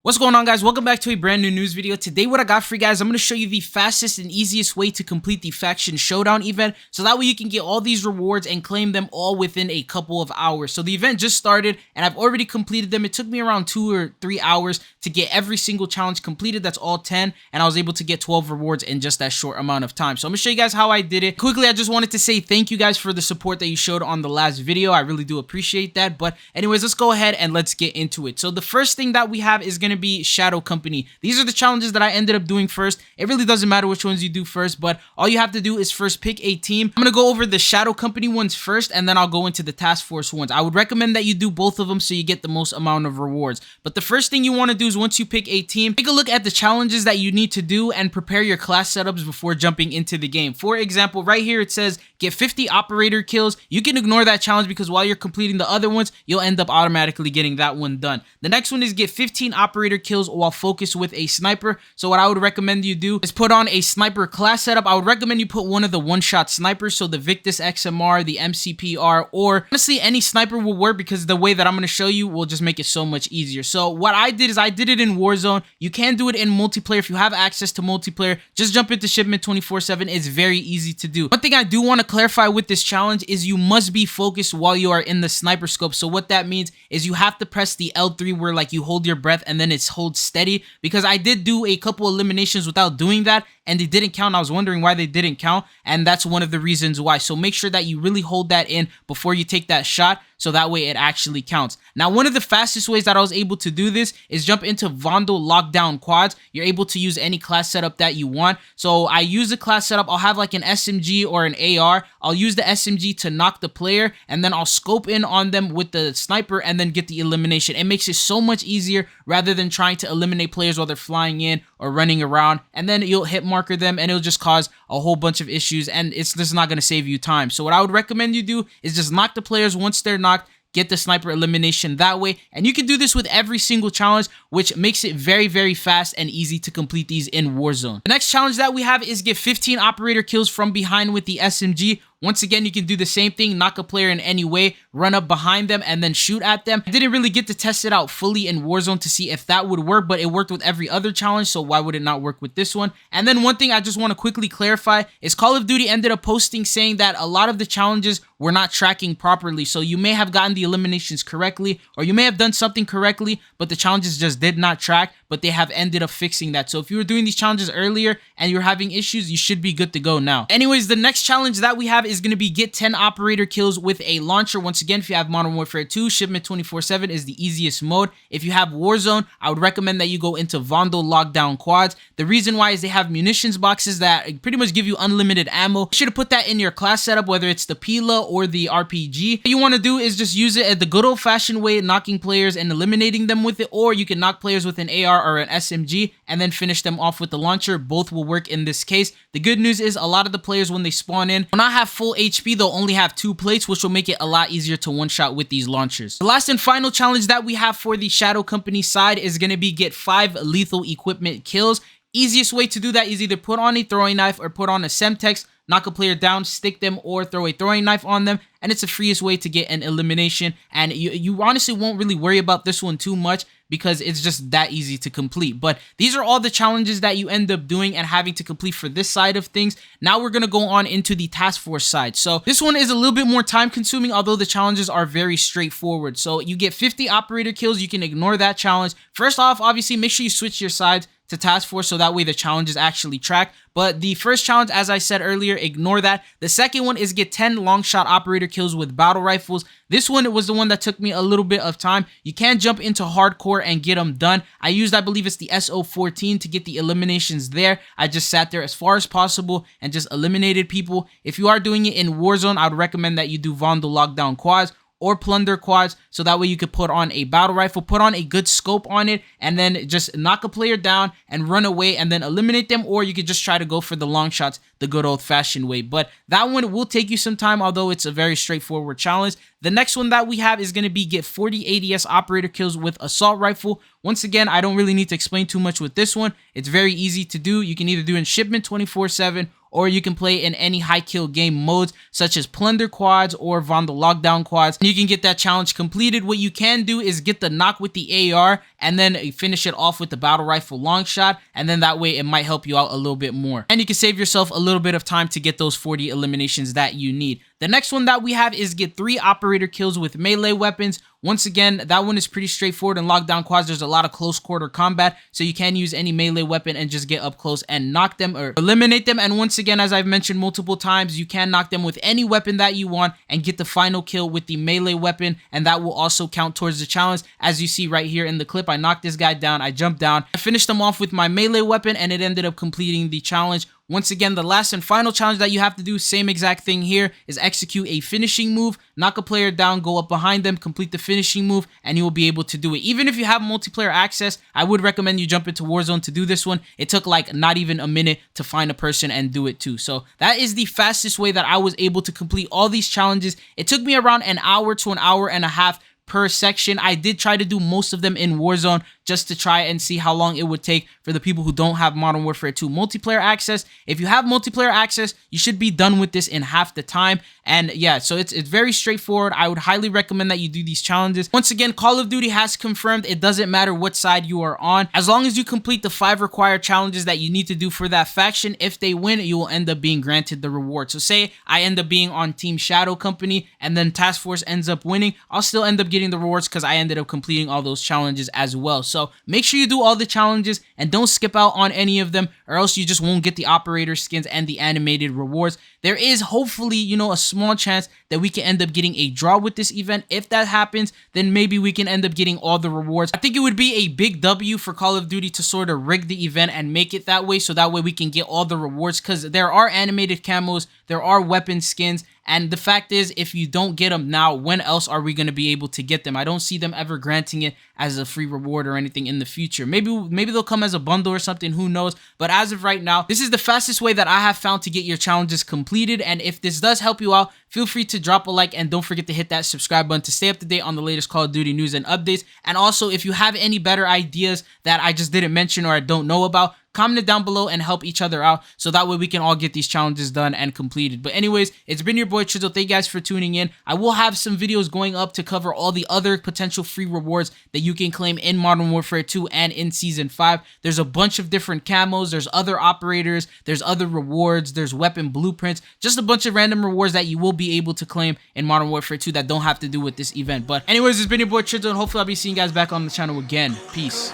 What's going on, guys? Welcome back to a brand new news video. Today what I got for you guys, I'm going to show you the fastest and easiest way to complete the faction showdown event, so that way you can get all these rewards and claim them all within a couple of hours. So the event just started and I've already completed them. It took me around 2 or 3 hours to get every single challenge completed. That's all 10, and I was able to get 12 rewards in just that short amount of time. So I'm going to show you guys how I did it. Quickly, I just wanted to say thank you guys for the support that you showed on the last video. I really do appreciate that. But anyways, let's go ahead and let's get into it. So the first thing that we have is going to be Shadow Company. These are the challenges that I ended up doing first. It really doesn't matter which ones you do first, but all you have to do is first pick a team. I'm going to go over the Shadow Company ones first, and then I'll go into the Task Force ones. I would recommend that you do both of them so you get the most amount of rewards. But the first thing you want to do is once you pick a team, take a look at the challenges that you need to do and prepare your class setups before jumping into the game. For example, right here it says get 50 operator kills. You can ignore that challenge because while you're completing the other ones, you'll end up automatically getting that one done. The next one is get 15 operator kills while focused with a sniper. So what I would recommend you do is put on a sniper class setup. I would recommend you put one of the one-shot snipers, so the Victus XMR, the MCPR, or honestly any sniper will work because the way that I'm going to show you will just make it so much easier. So what I did is I did it in Warzone. You can do it in multiplayer if you have access to multiplayer. Just jump into Shipment 24/7. It's very easy to do. One thing I do want to clarify with this challenge is you must be focused while you are in the sniper scope. So what that means is you have to press the L3 where like you hold your breath and then it's hold steady, because I did do a couple eliminations without doing that and they didn't count. I was wondering why they didn't count, and that's one of the reasons why. So make sure that you really hold that in before you take that shot, so that way it actually counts. Now, one of the fastest ways that I was able to do this is jump into Vandal Lockdown Quads. You're able to use any class setup that you want. So I use the class setup. I'll have like an SMG or an AR. I'll use the SMG to knock the player, and then I'll scope in on them with the sniper and then get the elimination. It makes it so much easier rather than trying to eliminate players while they're flying in or running around, and then you'll hit marker them and it'll just cause a whole bunch of issues, and it's just not going to save you time. So what I would recommend you do is just knock the players once they're knocked, get the sniper elimination that way, and you can do this with every single challenge, which makes it very, very fast and easy to complete these in Warzone. The next challenge that we have is get 15 operator kills from behind with the SMG. Once again, you can do the same thing, knock a player in any way, run up behind them, and then shoot at them. I didn't really get to test it out fully in Warzone to see if that would work, but it worked with every other challenge, so why would it not work with this one? And then one thing I just want to quickly clarify is Call of Duty ended up posting saying that a lot of the challenges were not tracking properly. So you may have gotten the eliminations correctly, or you may have done something correctly, but the challenges just did not track, but they have ended up fixing that. So if you were doing these challenges earlier and you're having issues, you should be good to go now. Anyways, the next challenge that we have is going to be get 10 operator kills with a launcher. Once again, if you have Modern Warfare 2, Shipment 24/7 is the easiest mode. If you have Warzone, I would recommend that you go into Vandal Lockdown Quads. The reason why is they have munitions boxes that pretty much give you unlimited ammo. You should have put that in your class setup, whether it's the Pila or the RPG. What you want to do is just use it at the good old-fashioned way, knocking players and eliminating them with it, or you can knock players with an AR or an SMG and then finish them off with the launcher. Both will work in this case. The good news is a lot of the players, when they spawn in, will not have full HP. They'll only have 2 plates, which will make it a lot easier to one-shot with these launchers. The last and final challenge that we have for the Shadow Company side is going to be get 5 lethal equipment kills. Easiest way to do that is either put on a throwing knife or put on a Semtex, knock a player down, stick them, or throw a throwing knife on them, and it's the freest way to get an elimination. And you honestly won't really worry about this one too much because it's just that easy to complete. But these are all the challenges that you end up doing and having to complete for this side of things. Now we're going to go on into the Task Force side. So this one is a little bit more time consuming, although the challenges are very straightforward. So you get 50 operator kills. You can ignore that challenge. First off, obviously, make sure you switch your sides to Task Force so that way the challenges actually track. But the first challenge, as I said earlier, ignore that. The second one is get 10 long shot operator kills with battle rifles. This one was the one that took me a little bit of time. You can jump into hardcore and get them done. I used, I believe it's the SO14 to get the eliminations there. I just sat there as far as possible and just eliminated people. If you are doing it in Warzone, I would recommend that you do Vandal Lockdown Quads or Plunder Quads, so that way you could put on a battle rifle, put on a good scope on it, and then just knock a player down and run away and then eliminate them, or you could just try to go for the long shots the good old-fashioned way. But that one will take you some time, although it's a very straightforward challenge. The next one that we have is going to be get 40 ADS operator kills with assault rifle. Once again, I don't really need to explain too much with this one. It's very easy to do. You can either do in shipment 24/7, or you can play in any high kill game modes such as plunder quads or Vandal lockdown quads. You can get that challenge completed. What you can do is get the knock with the AR and then finish it off with the battle rifle long shot, and then that way it might help you out a little bit more. And you can save yourself a little bit of time to get those 40 eliminations that you need. The next one that we have is get 3 operator kills with melee weapons. Once again, that one is pretty straightforward. In lockdown quads, there's a lot of close quarter combat, so you can use any melee weapon and just get up close and knock them or eliminate them. And once again, as I've mentioned multiple times, you can knock them with any weapon that you want and get the final kill with the melee weapon, and that will also count towards the challenge. As you see right here in the clip, I knocked this guy down, I jumped down, I finished him off with my melee weapon, and it ended up completing the challenge. Once again, the last and final challenge that you have to do, same exact thing here, is execute a finishing move, knock a player down, go up behind them, complete the finishing move, and you will be able to do it. Even if you have multiplayer access, I would recommend you jump into Warzone to do this one. It took like not even a minute to find a person and do it too. So that is the fastest way that I was able to complete all these challenges. It took me around an hour to an hour and a half per section. I did try to do most of them in Warzone just to try and see how long it would take for the people who don't have Modern Warfare 2 multiplayer access. If you have multiplayer access, you should be done with this in half the time. And yeah, so it's very straightforward. I would highly recommend that you do these challenges. Once again, Call of Duty has confirmed it doesn't matter what side you are on. As long as you complete the 5 required challenges that you need to do for that faction, if they win, you will end up being granted the reward. So say I end up being on Team Shadow Company and then Task Force ends up winning, I'll still end up getting the rewards because I ended up completing all those challenges as well. So make sure you do all the challenges and don't skip out on any of them, or else you just won't get the operator skins and the animated rewards. There is hopefully, you know, a small chance that we can end up getting a draw with this event. If that happens, then maybe we can end up getting all the rewards. I think it would be a big W for Call of Duty to sort of rig the event and make it that way, so that way we can get all the rewards, because there are animated camos, there are weapon skins, and the fact is, if you don't get them now, when else are we going to be able to get them? I don't see them ever granting it as a free reward or anything in the future. Maybe they'll come as a bundle or something, who knows? But as of right now, this is the fastest way that I have found to get your challenges completed. And if this does help you out, feel free to drop a like and don't forget to hit that subscribe button to stay up to date on the latest Call of Duty news and updates. And also, if you have any better ideas that I just didn't mention or I don't know about, comment it down below and help each other out, so that way we can all get these challenges done and completed. But anyways, it's been your boy Chizzle. Thank you guys for tuning in. I will have some videos going up to cover all the other potential free rewards that you can claim in Modern Warfare 2 and in Season 5. There's a bunch of different camos, there's other operators, there's other rewards, there's weapon blueprints, just a bunch of random rewards that you will be able to claim in Modern Warfare 2 that don't have to do with this event. But anyways, it's been your boy Chizzle, and hopefully I'll be seeing you guys back on the channel again. Peace.